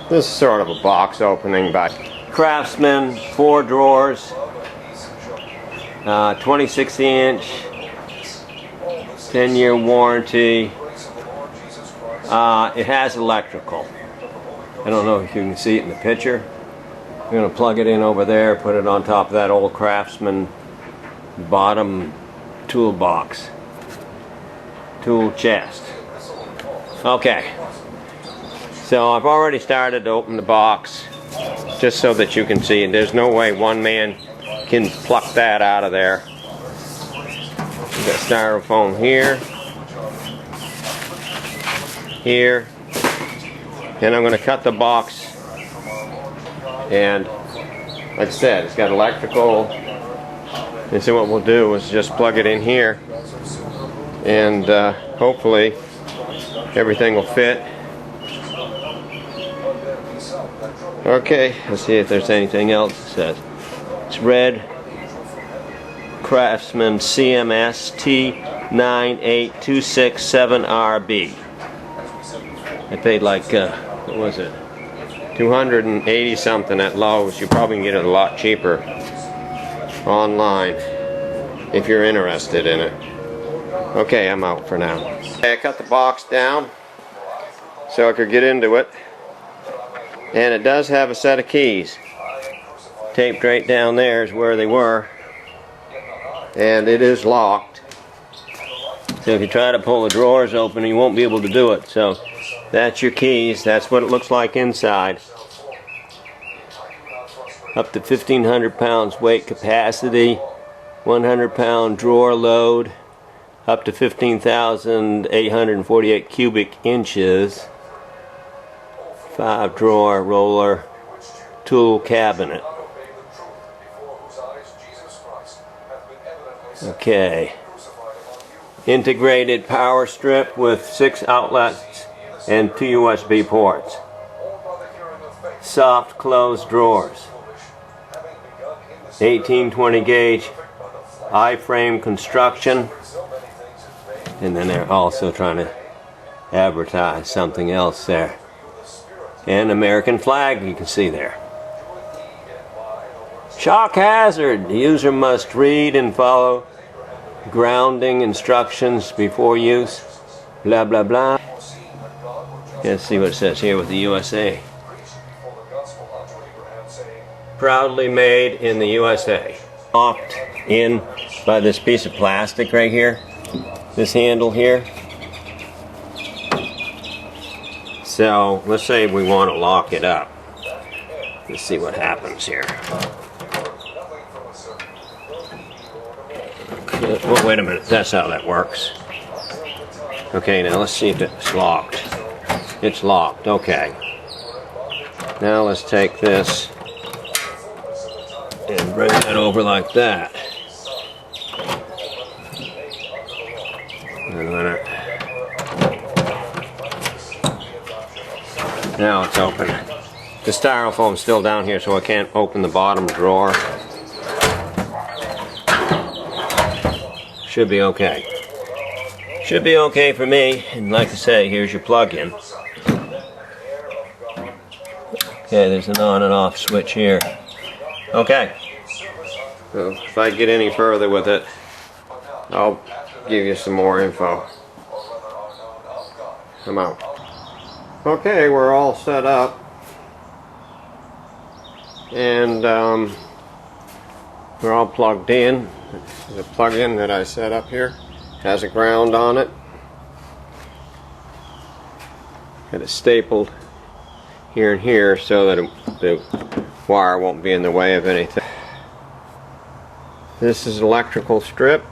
This is sort of a box opening by Craftsman, 4 drawers, 26-inch, 10-year warranty. It has electrical. I don't know if you can see it in the picture. I'm going to plug it in over there, put it on top of that old Craftsman bottom toolbox, tool chest. Okay. So I've already started to open the box just so that you can see. There's no way one man can pluck that out of there. We've got styrofoam here, here, and I'm going to cut the box. And like I said, it's got electrical. And so what we'll do is just plug it in here, and hopefully everything will fit. Okay, let's see if there's anything else it says. It's red Craftsman CMS T98267RB. I paid like, what was it? 280 something at Lowe's. You probably can get it a lot cheaper online if you're interested in it. Okay, I'm out for now. Okay, I cut the box down so I could get into it. And it does have a set of keys. Taped right down there is where they were. And it is locked. So if you try to pull the drawers open, you won't be able to do it. So that's your keys. That's what it looks like inside. Up to 1,500 pounds weight capacity. 100-pound drawer load. Up to 15,848 cubic inches. 5-drawer roller tool cabinet. Okay. Integrated power strip with 6 outlets and 2 USB ports. Soft closed drawers. 18-20 gauge I-frame construction. And then they're also trying to advertise something else there. And American flag you can see there. Shock hazard. The user must read and follow grounding instructions before use. Blah blah blah. Let's see what it says here with the USA. Proudly made in the USA. Locked in by this piece of plastic right here. This handle here. So let's say we want to lock it up. Let's see what happens here. Well, wait a minute, that's how that works. Okay, now let's see if it's locked. It's locked, okay. Now let's take this and bring it over like that. Wait a minute. Now it's open. The styrofoam's still down here, so I can't open the bottom drawer. Should be okay. Should be okay for me. And like I say, here's your plug-in. Okay, there's an on and off switch here. Okay. So if I get any further with it, I'll give you some more info. I'm out. Okay, we're all set up. And we're all plugged in. The plug-in that I set up here has a ground on it. Got it stapled here and here so that the wire won't be in the way of anything. This is electrical strip.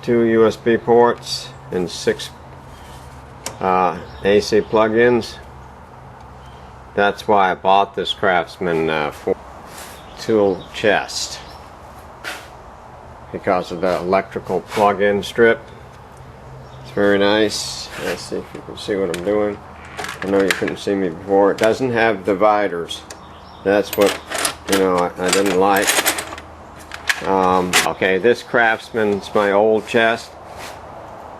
2 USB ports and 6 AC plug-ins. That's why I bought this Craftsman tool chest, because of the electrical plug-in strip. It's very nice. Let's see if you can see what I'm doing. I know you couldn't see me before. It doesn't have dividers. That's what, you know, I didn't like. Okay, this Craftsman's my old chest,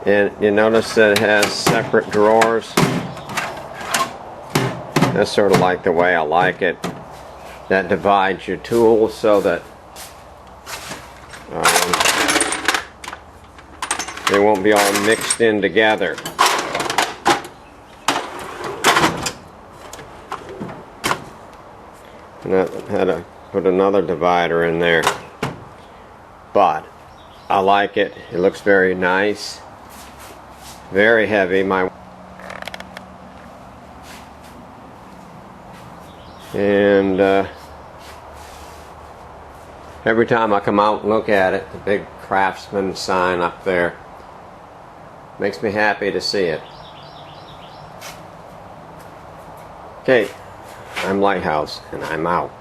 And you notice that it has separate drawers. That's sort of like the way I like it. That divides your tools so that they won't be all mixed in together. And I had to put another divider in there. But I like it. It looks very nice. Very heavy. And every time I come out and look at it, the big Craftsman sign up there makes me happy to see it. Okay, I'm Lighthouse, and I'm out.